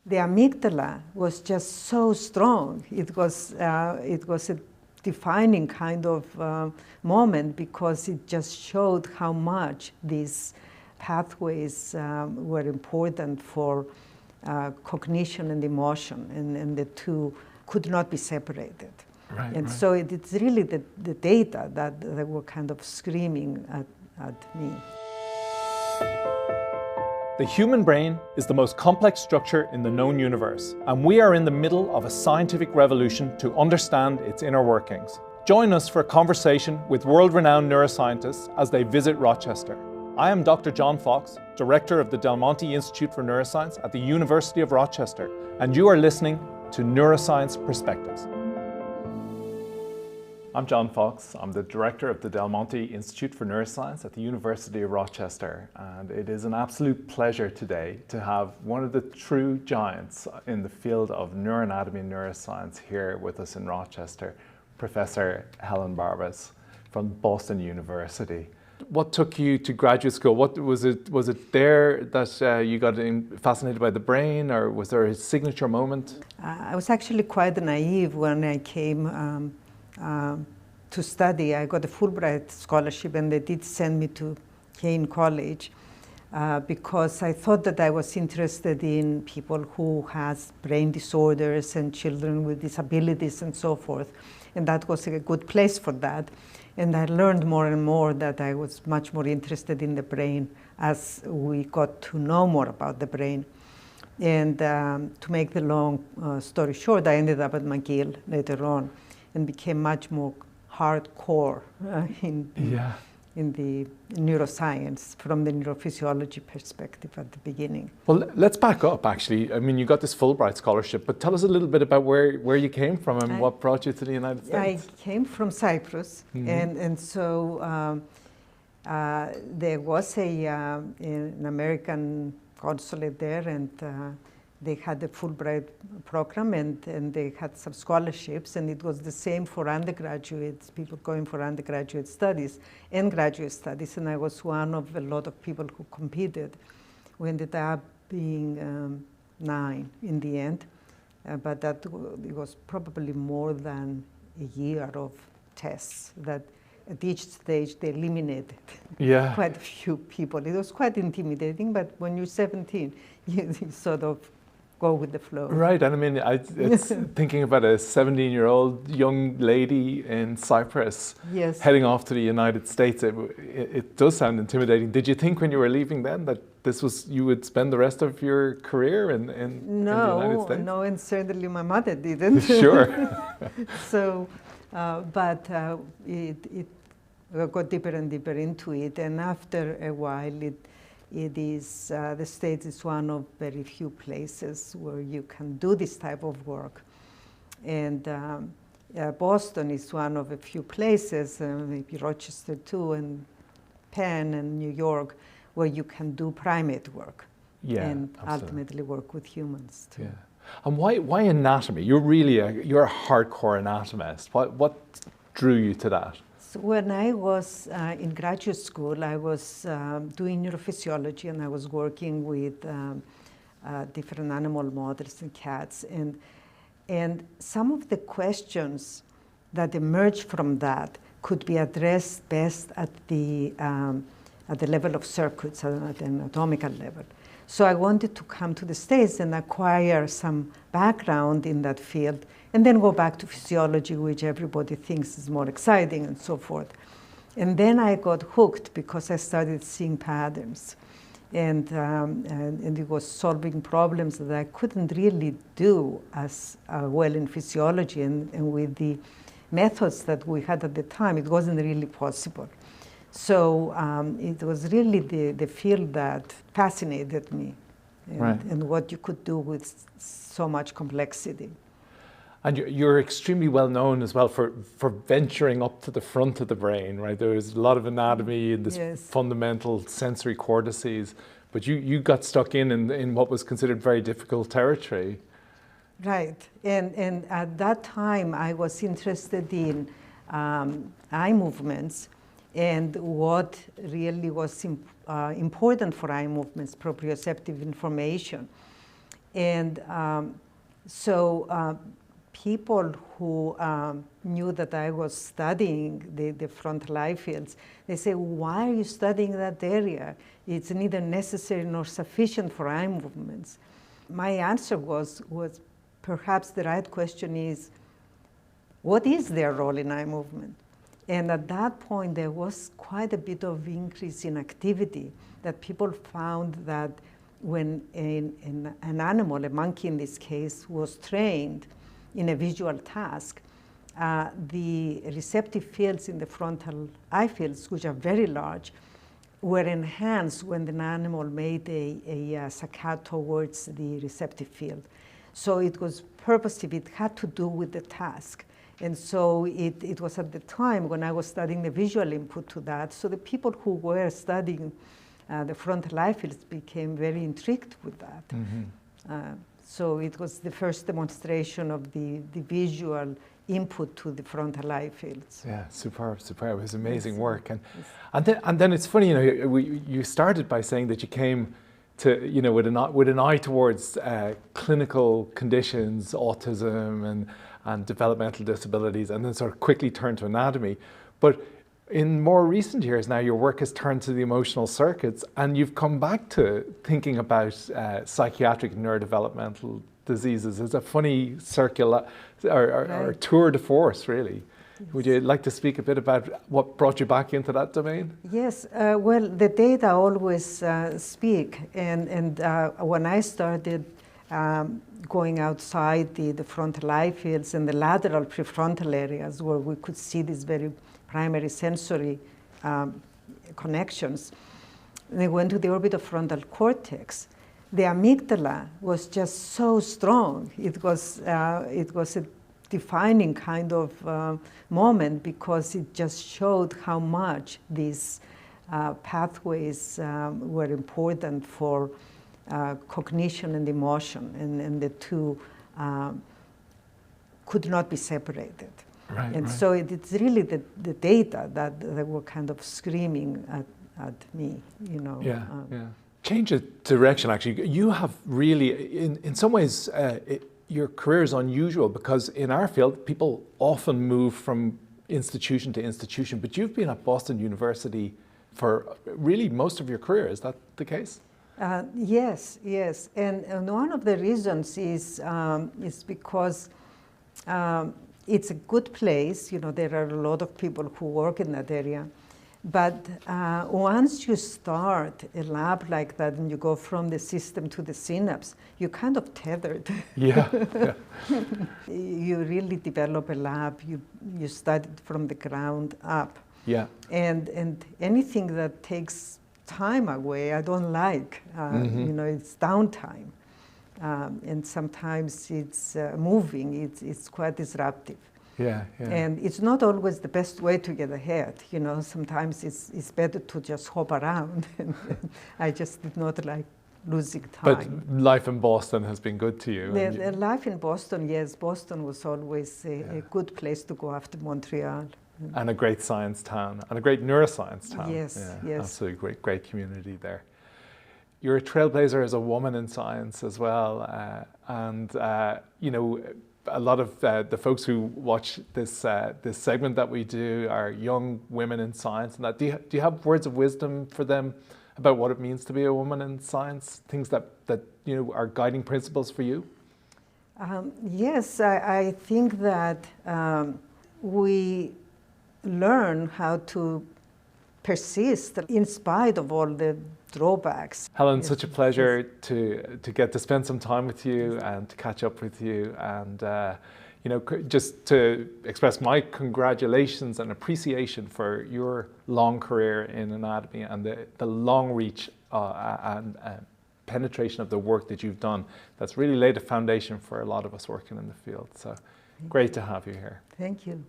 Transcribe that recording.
the amygdala was just so strong. It was a defining kind of moment, because it just showed how much these pathways were important for cognition and emotion, and the two could not be separated. Right, and right. so it's really the data that were kind of screaming at me. The human brain is the most complex structure in the known universe, and we are in the middle of a scientific revolution to understand its inner workings. Join us for a conversation with world-renowned neuroscientists as they visit Rochester. I am Dr. John Fox, Director of the Del Monte Institute for Neuroscience at the University of Rochester, and you are listening to Neuroscience Perspectives. I'm John Fox. I'm the Director of the Del Monte Institute for Neuroscience at the University of Rochester, and it is an absolute pleasure today to have one of the true giants in the field of neuroanatomy and neuroscience here with us in Rochester, Professor Helen Barbas from Boston University. What took you to graduate school? What was it? Was it there that you got fascinated by the brain, or was there a signature moment? I was actually quite naive when I came to study. I got a Fulbright scholarship, and they did send me to Kane College because I thought that I was interested in people who has brain disorders and children with disabilities and so forth, and that was a good place for that. And I learned more and more that I was much more interested in the brain as we got to know more about the brain. And to make the long story short, I ended up at McGill later on and became much more hardcore in the neuroscience from the neurophysiology perspective at the beginning. Well, let's back up, actually. I mean, you got this Fulbright scholarship, but tell us a little bit about where you came from and what brought you to the United States. I came from Cyprus, and so there was an American consulate there, and they had a Fulbright program, and they had some scholarships, and it was the same for undergraduates, people going for undergraduate studies and graduate studies, and I was one of a lot of people who competed. We ended up being 9 in the end, but it was probably more than a year of tests that at each stage they eliminated quite a few people. It was quite intimidating, but when you're 17, you sort of go with the flow. Right, and I mean, it's thinking about a 17-year-old young lady in Cyprus heading off to the United States, it does sound intimidating. Did you think when you were leaving then that you would spend the rest of your career in the United States? No, and certainly my mother didn't. Sure. So, but it got deeper and deeper into it, and after a while the States is one of very few places where you can do this type of work. And Boston is one of a few places, maybe Rochester too, and Penn and New York, where you can do primate work and ultimately work with humans too. Yeah. And why anatomy? You're a hardcore anatomist. What drew you to that? So when I was in graduate school, I was doing neurophysiology, and I was working with different animal models and cats. And some of the questions that emerged from that could be addressed best at the level of circuits, at an anatomical level. So I wanted to come to the States and acquire some background in that field, and then go back to physiology, which everybody thinks is more exciting, and so forth. And then I got hooked because I started seeing patterns. And it was solving problems that I couldn't really do as well in physiology. And with the methods that we had at the time, it wasn't really possible. So it was really the field that fascinated me, and what you could do with so much complexity. And you're extremely well known as well for venturing up to the front of the brain, right? There's a lot of anatomy and this fundamental sensory cortices, but you got stuck in what was considered very difficult territory. Right, and at that time I was interested in eye movements, and what really was important for eye movements, proprioceptive information. And so people who knew that I was studying the frontal eye fields, they say, why are you studying that area? It's neither necessary nor sufficient for eye movements. My answer was perhaps the right question is, what is their role in eye movement? And at that point, there was quite a bit of increase in activity, that people found that when an animal, a monkey in this case, was trained in a visual task, the receptive fields in the frontal eye fields, which are very large, were enhanced when the animal made a saccade towards the receptive field. So it was purposive, it had to do with the task. And so it was at the time when I was studying the visual input to that. So the people who were studying the frontal eye fields became very intrigued with that. Mm-hmm. So it was the first demonstration of the visual input to the frontal eye fields. Yeah, superb, superb. It was amazing work. And then it's funny, you started by saying that you came to, with an eye towards clinical conditions, autism and developmental disabilities, and then sort of quickly turned to anatomy. But in more recent years now, your work has turned to the emotional circuits, and you've come back to thinking about psychiatric neurodevelopmental diseases. It's a funny circular or tour de force, really. Yes. Would you like to speak a bit about what brought you back into that domain? Yes, well, the data always speak, and when I started going outside the frontal eye fields and the lateral prefrontal areas where we could see these very primary sensory connections, they went to the orbitofrontal cortex. The amygdala was just so strong. It was a defining kind of moment, because it just showed how much these pathways were important for cognition and emotion, and the two could not be separated. Right, and right. So it's really the data that were kind of screaming at me, Yeah, yeah. Change of direction, actually. You have really, in some ways, your career is unusual, because in our field, people often move from institution to institution, but you've been at Boston University for really most of your career. Is that the case? Yes. And one of the reasons is because it's a good place. There are a lot of people who work in that area. But once you start a lab like that and you go from the system to the synapse, you're kind of tethered. Yeah. You really develop a lab. You study it from the ground up. Yeah. And anything that takes time away, I don't like. It's downtime. And sometimes it's moving. It's quite disruptive. Yeah. And it's not always the best way to get ahead. Sometimes it's better to just hop around. And I just did not like losing time. But life in Boston has been good to you. The life in Boston, yes. Boston was always a good place to go after Montreal. And a great science town, and a great neuroscience town. Yes. Absolutely great community there. You're a trailblazer as a woman in science as well. A lot of the folks who watch this segment that we do are young women in science. And that, do you have words of wisdom for them about what it means to be a woman in science? Things that are guiding principles for you? Yes, I think that we learn how to persist in spite of all the drawbacks. Helen, such a pleasure to get to spend some time with you and to catch up with you, and just to express my congratulations and appreciation for your long career in anatomy and the long reach and penetration of the work that you've done. That's really laid a foundation for a lot of us working in the field. So great to have you here. Thank you.